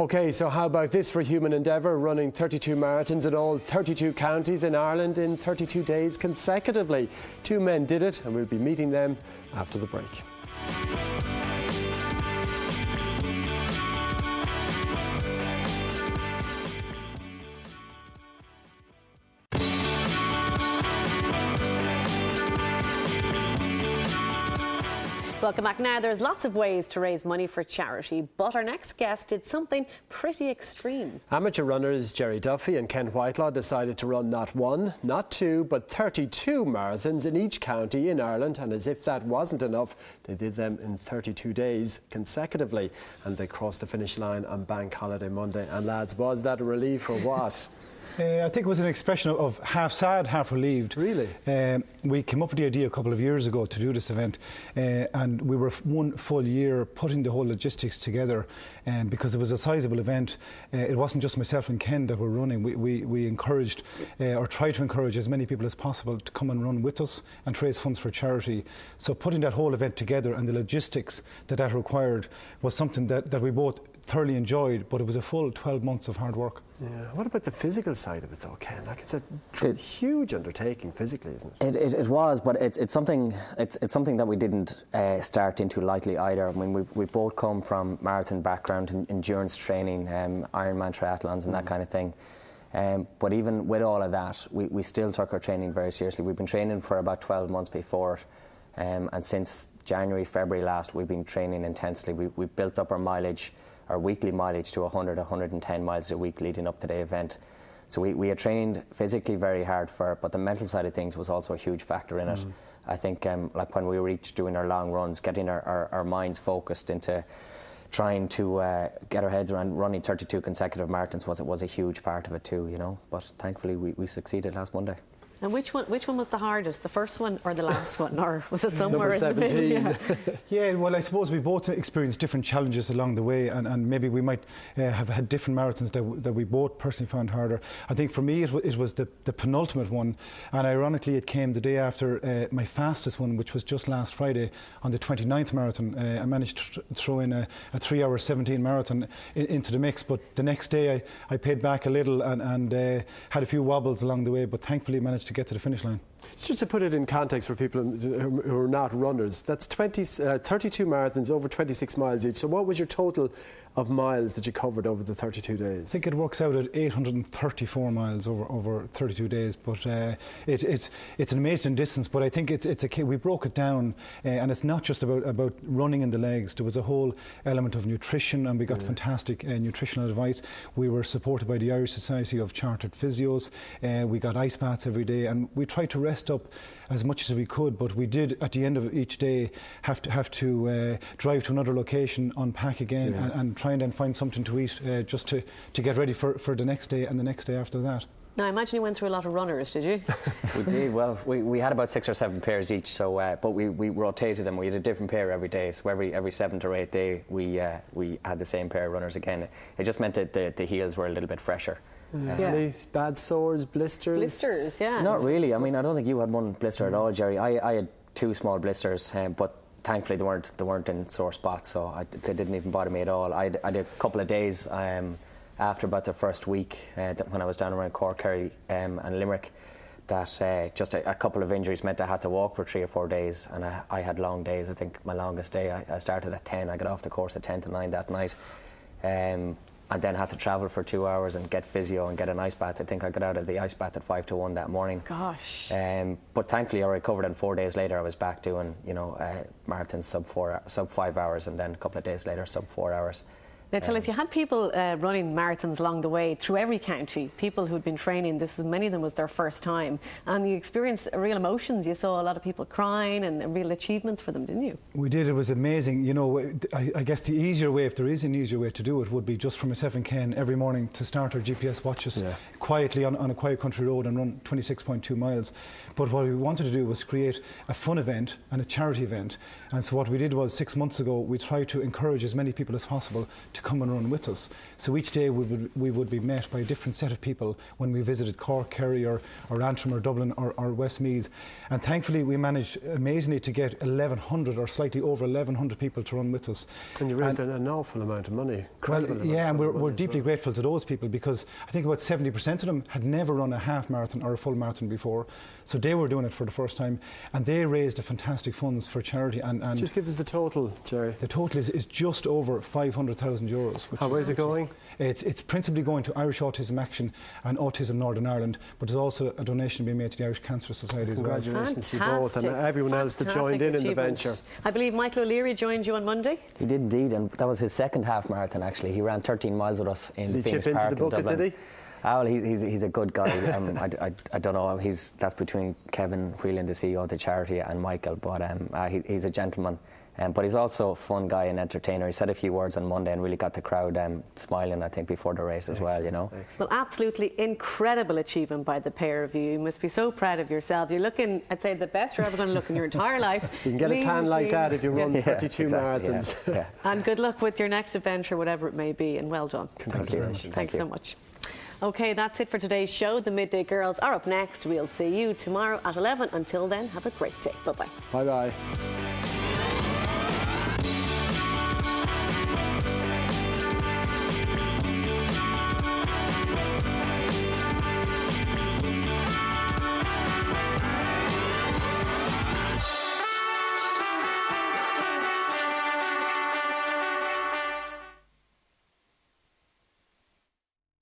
OK, so how about this for human endeavour, running 32 marathons in all 32 counties in Ireland in 32 days consecutively. Two men did it, and we'll be meeting them after the break. Welcome back. Now, there's lots of ways to raise money for charity, but our next guest did something pretty extreme. Amateur runners Gerry Duffy and Ken Whitelaw decided to run not one, not two, but 32 marathons in each county in Ireland, and as if that wasn't enough, they did them in 32 days consecutively, and they crossed the finish line on Bank Holiday Monday. And lads, was that a relief or what? I think it was an expression of half sad, half relieved. Really? We came up with the idea a couple of years ago to do this event, and we were one full year putting the whole logistics together, because it was a sizable event. It wasn't just myself and Ken that were running. We encouraged, or tried to encourage as many people as possible to come and run with us and to raise funds for charity. So putting that whole event together and the logistics that required was something that we both thoroughly enjoyed, but it was a full 12 months of hard work. Yeah. What about the physical side of it though, Ken? Like, it's a huge undertaking physically, isn't it? It was, but it's something that we didn't start into lightly either. I mean, we've both come from marathon background, endurance training, Ironman triathlons and that kind of thing. But even with all of that, we still took our training very seriously. We've been training for about 12 months before it. And since January, February last, we've been training intensely. We've built up our weekly mileage to 110 miles a week leading up to the event. So we had trained physically very hard for it, but the mental side of things was also a huge factor in it. I think like when we were each doing our long runs, getting our minds focused into trying to get our heads around running 32 consecutive marathons was a huge part of it too, you know. But thankfully we succeeded last Monday. And which one was the hardest, the first one or the last one, or was it somewhere in the Number 17. middle? Yeah, well, I suppose we both experienced different challenges along the way, and maybe we might have had different marathons that we both personally found harder. I think for me it was the penultimate one, and ironically it came the day after my fastest one, which was just last Friday on the 29th marathon. I managed to throw in a 3 hour 17 marathon into the mix, but the next day I paid back a little and had a few wobbles along the way, but thankfully managed to get to the finish line. Just to put it in context for people who are not runners, that's 32 marathons over 26 miles each. So what was your total of miles that you covered over the 32 days? I think it works out at 834 miles over 32 days, but it's an amazing distance. But I think we broke it down, and it's not just about running in the legs. There was a whole element of nutrition, and we got fantastic nutritional advice. We were supported by the Irish Society of Chartered Physios. We got ice baths every day, and we tried to rest up as much as we could, but we did at the end of each day have to drive to another location, unpack again, and try and then find something to eat just to get ready for the next day and the next day after that. Now, I imagine you went through a lot of runners, did you? We did. Well, we had about 6 or 7 pairs each, so but we rotated them. We had a different pair every day, so every 7th or 8th day we had the same pair of runners again. It just meant that the heels were a little bit fresher. Any bad sores, blisters? Blisters, yeah. Not really. I mean, I don't think you had one blister at all, Gerry. I had 2 small blisters, but thankfully they weren't in sore spots, so they didn't even bother me at all. I had a couple of days after about the first week when I was down around Cork, Kerry and Limerick, that just a couple of injuries meant I had to walk for 3 or 4 days, and I had long days. I think my longest day, I started at 10. I got off the course at 10 to 9 that night. And then had to travel for 2 hours and get physio and get an ice bath. I think I got out of the ice bath at 5 to 1 that morning. Gosh. But thankfully I recovered, and 4 days later I was back doing, marathons sub 5 hours, and then a couple of days later sub 4 hours. Now tell us, you had people running marathons along the way through every county, people who'd been training. Many of them was their first time, and you experienced real emotions. You saw a lot of people crying and real achievements for them, didn't you? We did. It was amazing. You know, I guess the easier way, if there is an easier way to do it, would be just for myself and Ken every morning to start our GPS watches quietly on a quiet country road and run 26.2 miles. But what we wanted to do was create a fun event and a charity event. And so what we did was 6 months ago, we tried to encourage as many people as possible to to come and run with us. So each day we would be met by a different set of people when we visited Cork, Kerry or Antrim or Dublin or Westmeath. And thankfully we managed amazingly to get 1,100 or slightly over 1,100 people to run with us. And you raised an awful amount of money. Well, yeah, and we're deeply grateful to those people, because I think about 70% of them had never run a half marathon or a full marathon before. So they were doing it for the first time, and they raised a fantastic funds for charity. And just give us the total, Gerry. The total is just over 500,000 euros. Where's it going? It's principally going to Irish Autism Action and Autism Northern Ireland, but there's also a donation being made to the Irish Cancer Society as well. Congratulations to you both, and everyone else that joined in the venture. I believe Michael O'Leary joined you on Monday. He did indeed, and that was his second half marathon actually. He ran 13 miles with us in Did he Phoenix chip into Park the bucket, in Dublin. did he? Well, he's a good guy. I don't know. That's between Kevin Whelan, the CEO of the charity, and Michael. But he's a gentleman. But he's also a fun guy and entertainer. He said a few words on Monday and really got the crowd smiling, I think, before the race as well, you know. Well, absolutely incredible achievement by the pair of you. You must be so proud of yourselves. You're looking, I'd say, the best you're ever going to look in your entire life. You can get a tan like that if you run 32 marathons. Yeah. And good luck with your next adventure, whatever it may be, and well done. Congratulations. Thanks so much. OK, that's it for today's show. The Midday Girls are up next. We'll see you tomorrow at 11. Until then, have a great day. Bye-bye. Bye-bye.